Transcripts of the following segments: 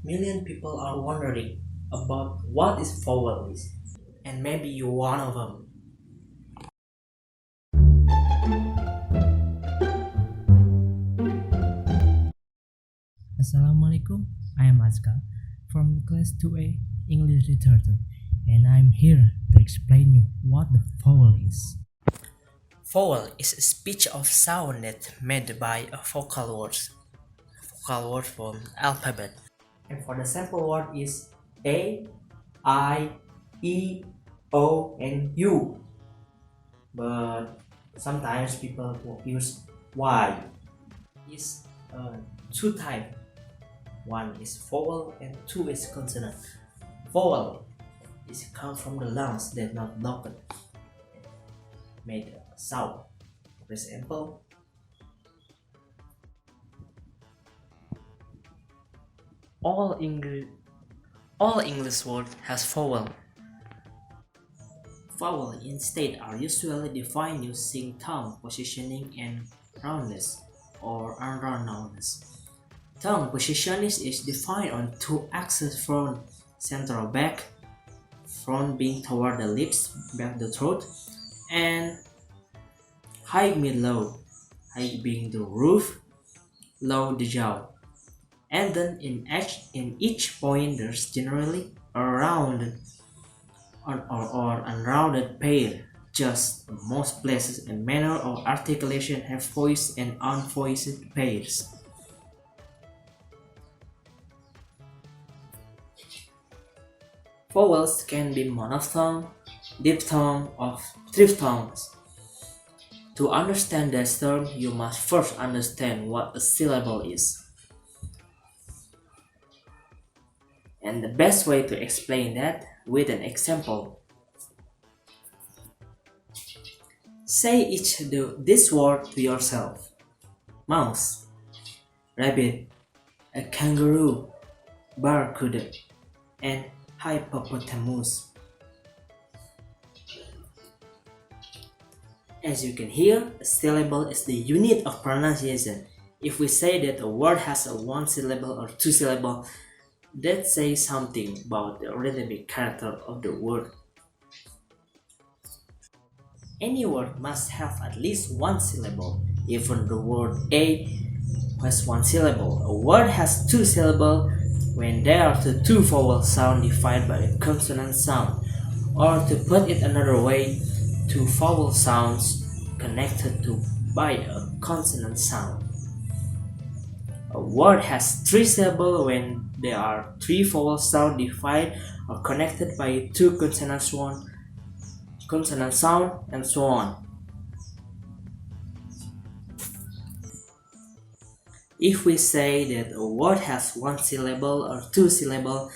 Million people are wondering about what is vowel is, and maybe you're one of them. Assalamualaikum, I am Azkal from class 2A English Literature and I'm here to explain you what the vowel is. Vowel is a speech of sound that made by a vocal word from alphabet. And for the sample word is A, I, E, O, and U. But sometimes people will use Y. Is two type. One is vowel and two is consonant. Vowel is come from the lungs that not blocked, made a sound. For example, all English all English word has vowel. Vowel instead are usually defined using tongue positioning and roundness or unroundness. Tongue positioning is defined on two axes: front, central, back. Front being toward the lips, back the throat, and high, mid, low. High being the roof, low the jaw. And then in each point there's generally a rounded or unrounded pair. Just in most places a manner of articulation have voiced and unvoiced pairs. Vowels can be monophthong, diphthong, or triphthongs. To understand that term, you must first understand what a syllable is. And the best way to explain that with an example. Say this word to yourself: mouse, rabbit, a kangaroo, barracuda, and hippopotamus. As you can hear, a syllable is the unit of pronunciation. If we say that a word has a one syllable or two syllable, that says something about the rhythmic character of the word. Any word must have at least one syllable. Even the word A has one syllable. A word has two syllables when there are the two vowel sounds divided by a consonant sound. Or to put it another way, two vowel sounds connected to by a consonant sound. A word has three syllables when there are three vowel sounds divided or connected by two consonant sound, and so on. If we say that a word has one syllable or two syllables,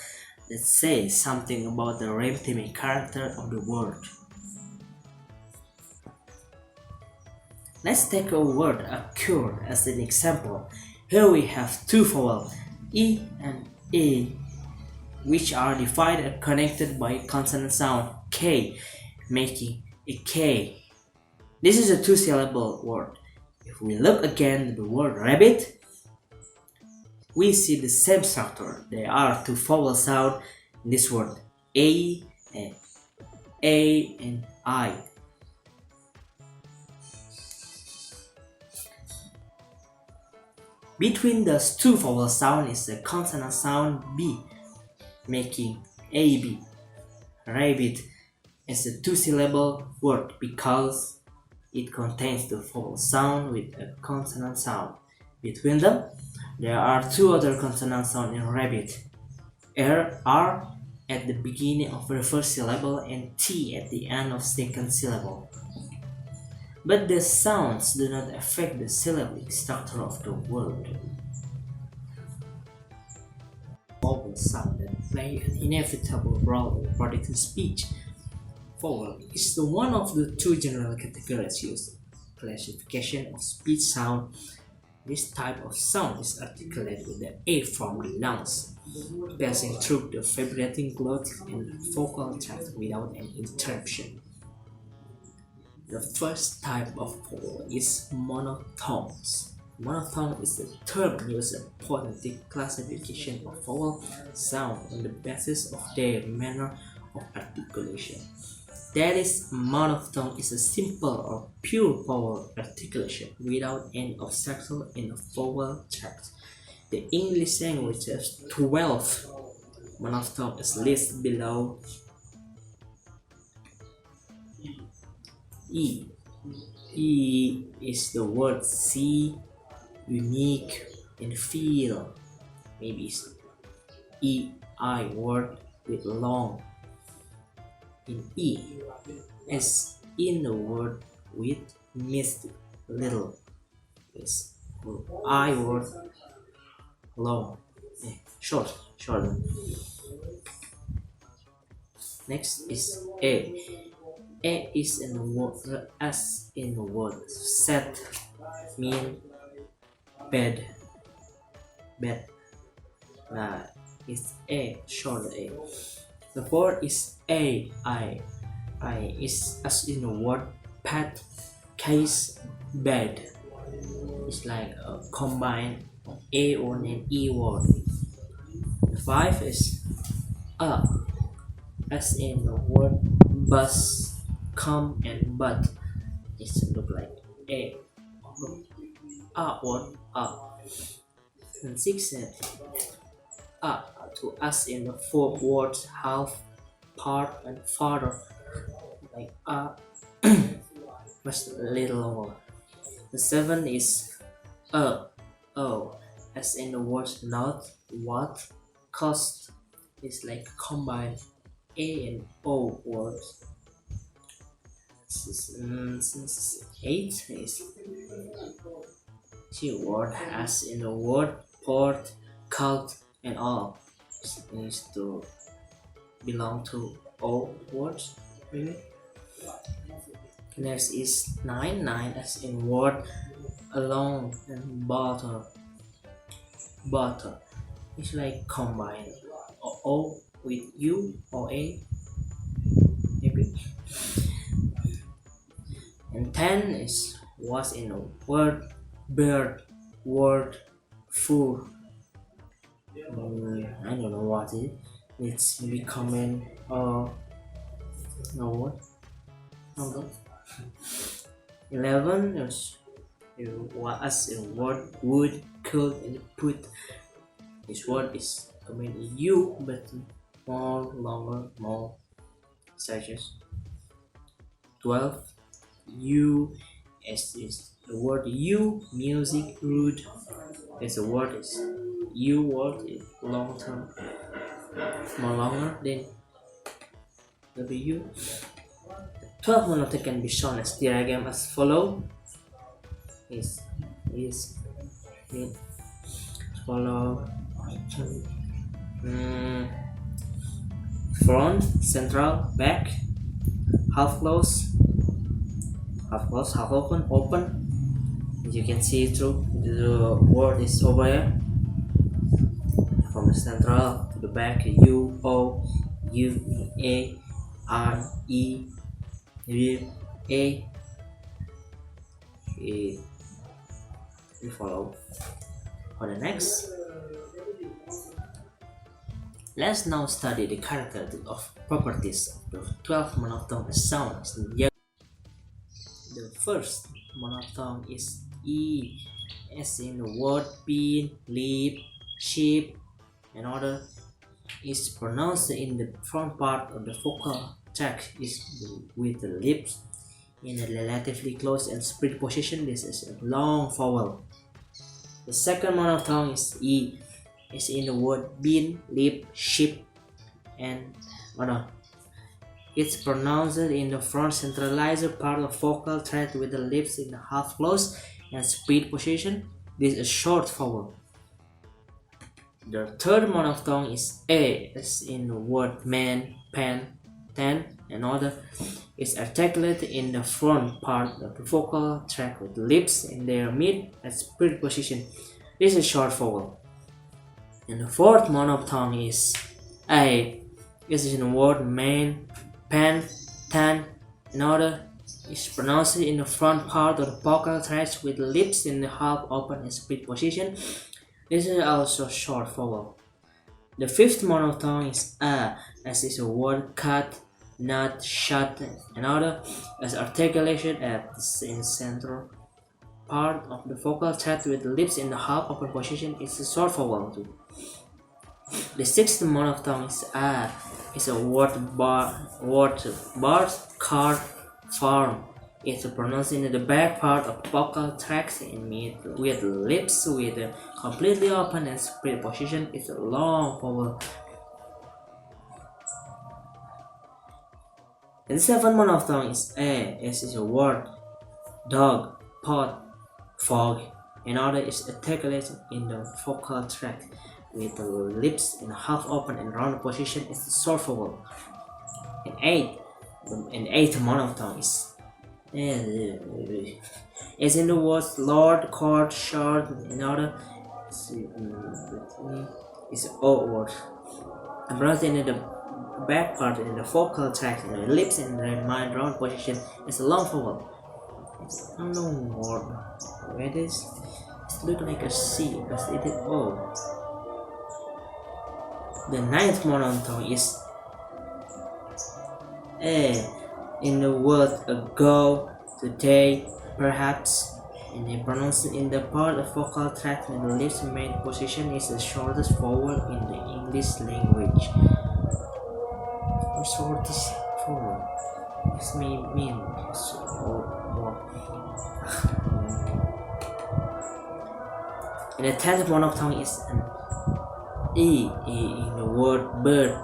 that says something about the rhythmic character of the word. Let's take a word occurred as an example. Here we have two vowels, E and A, which are divided and connected by consonant sound K, making a K. This is a two-syllable word. If we look again at the word rabbit, we see the same structure. There are two vowel sounds in this word, A and I. Between those two vowel sounds is the consonant sound B, making AB. Rabbit is a two-syllable word because it contains the vowel sound with a consonant sound. Between them, there are two other consonant sounds in rabbit: R at the beginning of the first syllable and T at the end of second syllable. But the sounds do not affect the syllabic structure of the word. Vowel sound that play an inevitable role in predicting speech. Vowel is the one of the two general categories used in classification of speech sound. This type of sound is articulated with the A from the lungs, passing through the vibrating glottis and vocal tract without any interruption. The first type of vowel is monophthongs, Monophthong is a term used in phonetic classification of vowel sound on the basis of their manner of articulation. That is, monophthong is a simple or pure vowel articulation without any obstacle in a vowel tract. The English language has 12 monophthongs listed below. E. E is the word see, unique, and feel. Maybe it's E-I word with long. In E, as in the word with missed little. Is I word long. Short. Next is A. A is in the word as in the word set, mean bed. It's A, short A. The word is I is as in the word pet, case, bed. It's like a combined A word and E word. The 5 is as in the word bus, come, and but. It look like A word And 6 is to us in the 4 words half, part, and farther, like much little more. The 7 is as in the words not, what, cost. Is like combine A and O words. 8 is word as in the word port, cult, and all. It needs to belong to all words, really. Next is 9 as in word alone and butter. It's like combine O with U or A, maybe. And 10 is was in a word bird, word, food. I don't know what it is. It's becoming no what? No. 11 is was in word wood, could, and put. This word is coming U, but more longer, more suches. 12 U is the word U, music, rude. As a word is U word is long term, more longer than W. 12 monophthong can be shown as diagram as follow. Is follow front, central, back, half close, half open, open. As you can see through the word is over here. From the central to the back, U, O, U, A, R, E, U, A. We follow. For the next, let's now study the characteristics of properties of the 12 monophthong sounds. The first monophthong is E, as in the word pin, lip, sheep, and other. Is pronounced in the front part of the vocal tract is with the lips in a relatively close and spread position. This is a long vowel. The second monophthong is E, is in the word bin, lip, sheep, and other. It's pronounced in the front centralized part of vocal tract with the lips in the half closed and spread position. This is a short vowel. The third monophthong is A, as in the word man, pen, ten, and other. It's articulated in the front part of the vocal tract with lips in their mid and spread position. This is a short vowel. And the fourth monophthong is A, is in the word man, pen, ten, and other. is pronounced in the front part of the vocal tract with the lips in the half open and split position. This is also short vowel. The fifth monophthong is a, as is a word cut, not shut. Another as articulation at the central part of the vocal tract with the lips in the half open position is a short vowel too. The sixth monophthong is a, is a word card farm. It's pronounced in the back part of vocal tract in mid with lips with a completely open and split position. It's a long vowel. The seventh monophthong is a, as is a word dog, pot, fog. Another is articulated in the vocal tract with the lips in a half open and round position. It's a short vowel. And eighth monophthong is as in the words Lord, court, short. Another is O word. And pronounced in the back part in the vocal tract and the lips in the mind round position is a long vowel. It's unknown word. Where it is? It looks like a C because it is O. The ninth monophthong is a in the word ago, today, perhaps, and they pronounce it in the part of vocal tract when the lips main position is the shortest vowel in the English language. The shortest vowel. This may mean and the tenth monophthong is an E in the word bird,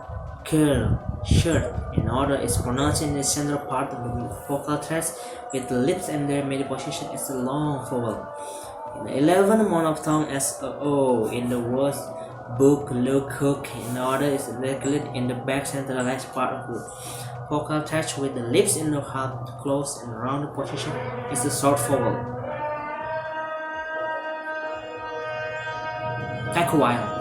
curl, shirt. In order is pronounced in the central part of the vocal tract with the lips and their middle position is a long vowel. In the 11th monophthong as a O in the words book, look, hook. In order is regulated in the back centralized part of the vocal tract with the lips in the half closed and rounded position is a short vowel. Take a while.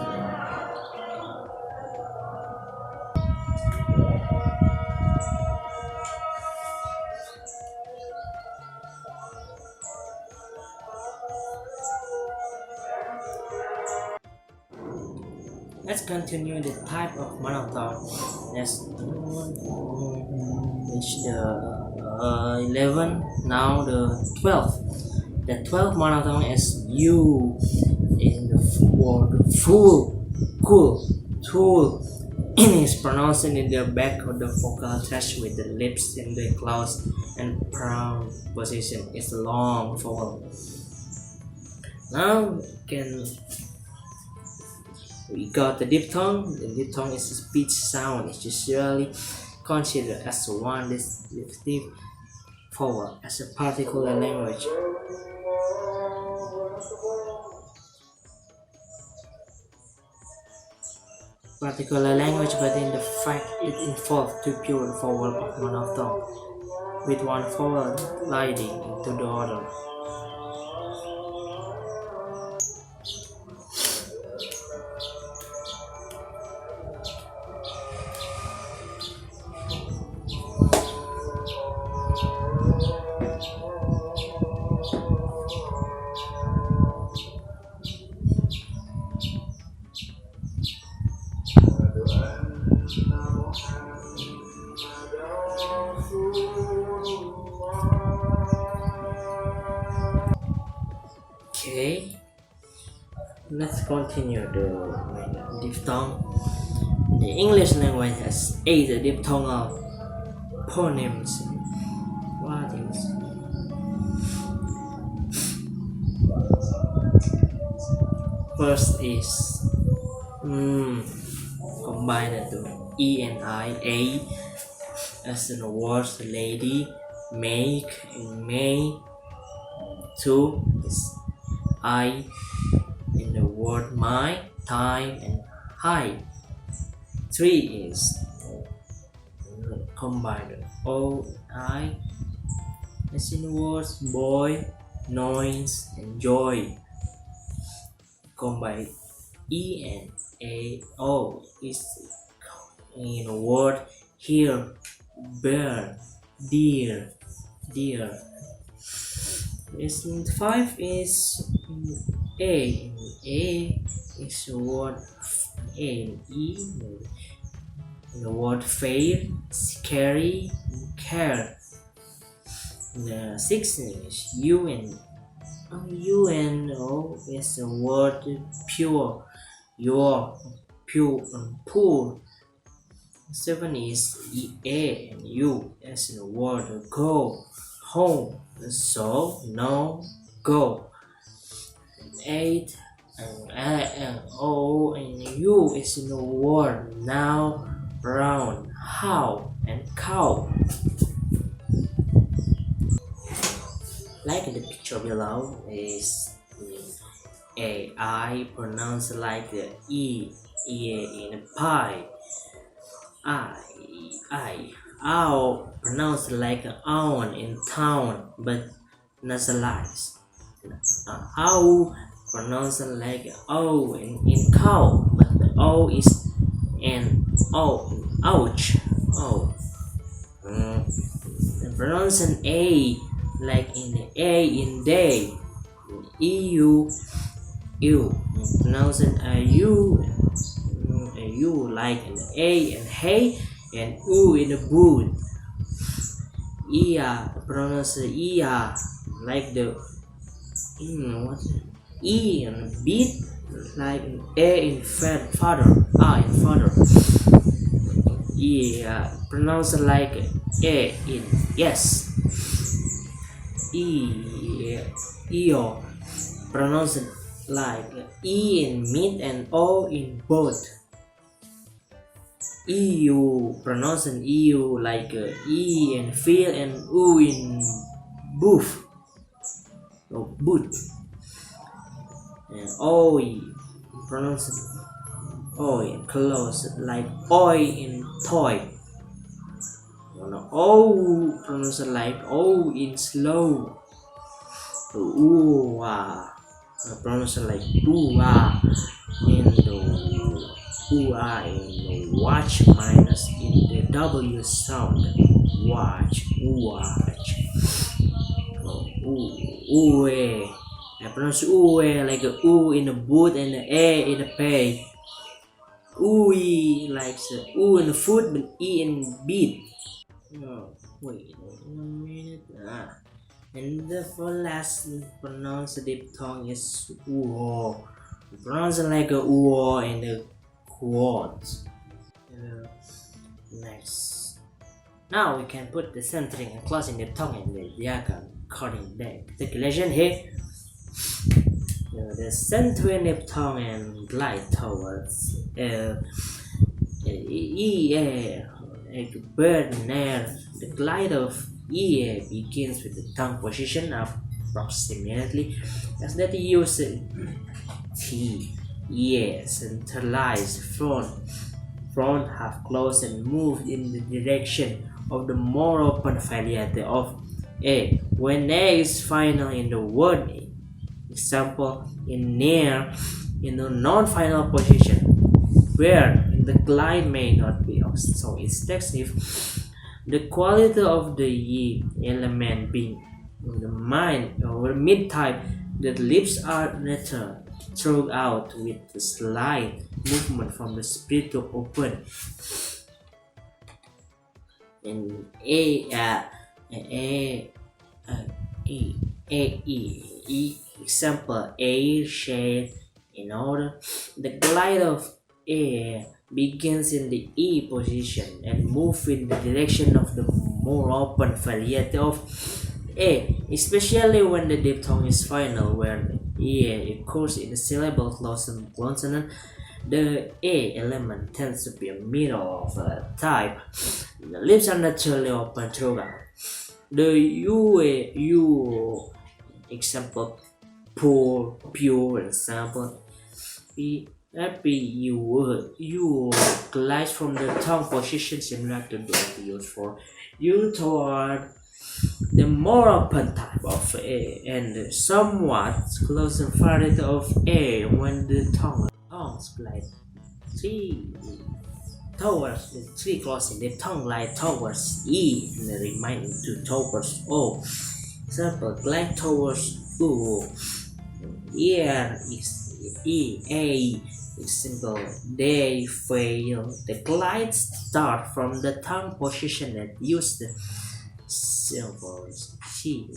Let's continue the type of monophthong. Let's reach the 11, now the 12th. The 12th monophthong is U in the word full, cool, tool. It is pronounced in the back of the vocal tract with the lips in the closed and proud position. It's a long vowel. Now we got the diphthong. The diphthong is a speech sound. It's usually considered as one distinctive vowel as a particular language. But in the fact it involves two pure vowels of monophthong, with one vowel gliding into the other. Okay, let's continue the diphthong. The English language has 8 diphthongal phonemes. What is? First is combined to E and I, A, as in the words lady, make, and may. 2 is I in the word my, time, and high. 3 is combined O, I, as in the words boy, noise, and joy. Combined E and A, O is in the word here, bear, deer, dear. Lesson 5 is A. A is the word A. E. The word fair, scary, care. The sixth is U and O is the word pure, your, pure, poor. Seven is A and U as the word go, home, so, no, go. Eight and O and U is in the word now, round, how, and cow. Like in the picture below is A I pronounced like the E in pie. Owl pronounced like an owl in town but nasalized. Owl pronounced like an O in cow but the O is an O in ouch. Oh. Pronounce an A like in the A in day. EU. Pronounce an U like an A and hay and U in the boot. Pronounce Ia like the E and beat like an A in father. In father. Pronounce like A in yes. Eo pronounce like E in meat and O in boat. EU pronounce an EU like E in field and U in booth or boot. And O pronounce O in clothes like oi in toy. O pronounce like O in slow. Pronounce like in the in watch minus in the W sound. Watch. I pronounce like a U in the boot and the A in the pay. Like the U in the foot but E in beat. Wait a minute. And for last pronounce the diphthong is uo. Pronounce like a uo in the quotes. Next. Now we can put the centering and closing the tongue in the diagram according to the articulation here. The centering diphthong and glide towards like a bird in air. The glide of E begins with the tongue position approximately as that use T. Centralized front half closed and moved in the direction of the more open variety of A. When A is final in the word, example in near in the non-final position, where the glide may not be so extensive. The quality of the E element being the mind or mid type, the lips are netted throughout with a slight movement from the split to open. And example A shade in order. The glide of A begins in the E position and moves in the direction of the more open variety of A, especially when the diphthong is final, where the E occurs in the syllable consonant. The A element tends to be a middle of a type. The lips are naturally open throughout. The U example poor, pure example. You glides from the tongue position similar to those used for you toward the more open type of A and the somewhat closer variety of A when the tongue glide. 3. towards the three closing the tongue glide towards E and the remaining two towards O. Example, glide towards O. Here is E A. Example, they fail. The glides start from the tongue position that use the syllable C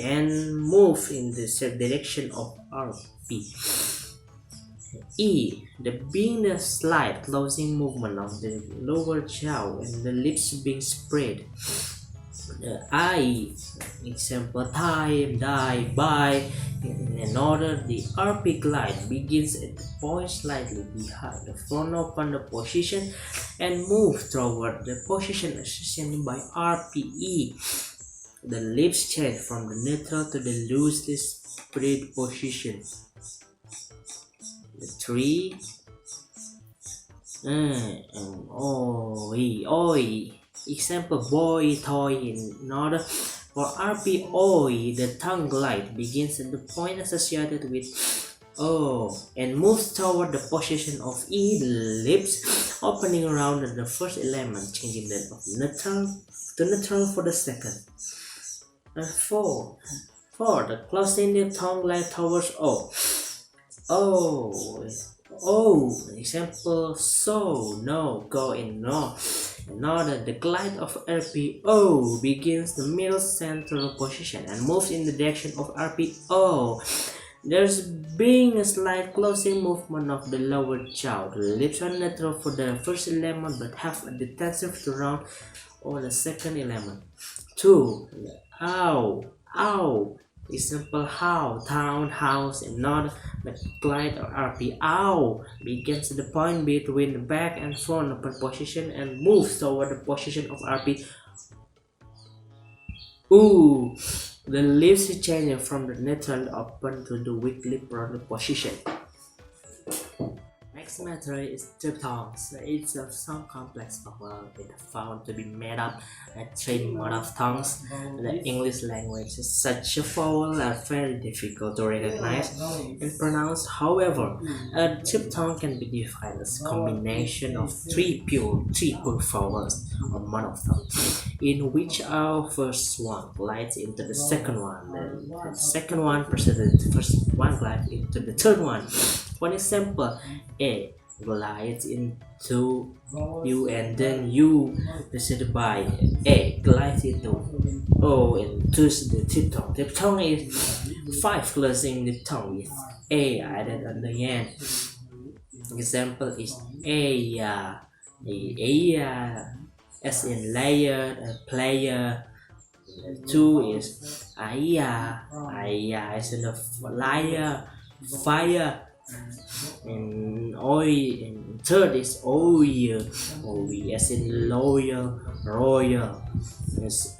and move in the direction of RP. E, the being the slight closing movement of the lower jaw and the lips being spread. I, example, time, die, buy. In order, the RP glide begins at the point slightly behind the front open the position and move toward the position associated by RPE. The lips change from the neutral to the loosely spread position. The three, oi. Example, boy, toy. In order for RPOE, the tongue glide begins at the point associated with O and moves toward the position of E, the lips opening around the first element, changing the neutral to neutral for the second. And 4. The closing the tongue glide towards O. Example, so, no, go in, no. In order, the glide of RPO begins the middle central position and moves in the direction of RPO. There's being a slight closing movement of the lower jaw. The lips are neutral for the first element but have a detensive to round on the second element. 2. Ow. Example, how, town, house, and not the glide or RP. Ow begins at the point between the back and front open position and moves toward the position of RP. Ooh, the lips changing from the neutral open to the weak lip rounded position. Next matter is diphthongs. It's a some complex vowel found to be made up at three mode of tongues. The English language such a vowel are very difficult to recognize and pronounce. However, a diphthong can be defined as a combination of three pure vowels or monophthong, in which our first one glides into the second one, the second one precedes the first one glides into the third one. For example, A glides into U and then U preceded by A glides into O and thus the diphthong. Diphthong is 5 closing diphthong with A added at the end. Example is Aya, as in layer and player. 2 is Aya as in a liar, fire. And oi, and third is oil as in loyal, royal. Yes, as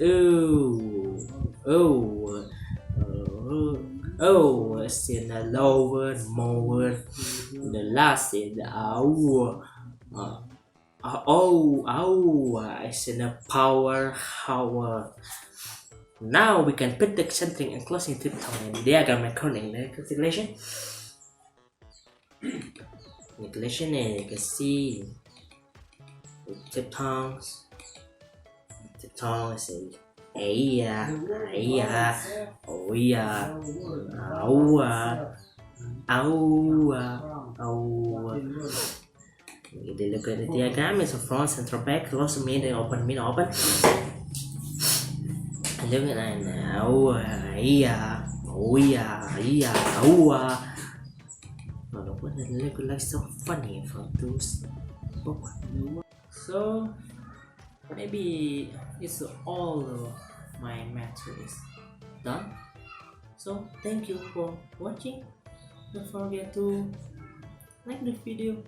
in a lower, mower. The last is the as in a power, hour. Now we can put the centering and closing diphthong and diagram according to calculation. Calculation này cái C diphthongs is aya, oya, They look at the diagram. It's a front, center, back, close, mid, open. And look at that now. It look like so funny from those books. So maybe it's all my matter is done. So thank you for watching. Don't forget to like the video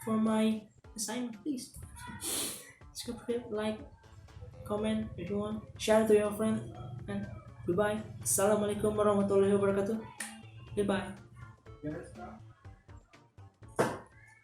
for my assignment, please. Subscribe, like, comment if you want, share to your friend, and goodbye. Assalamualaikum warahmatullahi wabarakatuh. Goodbye.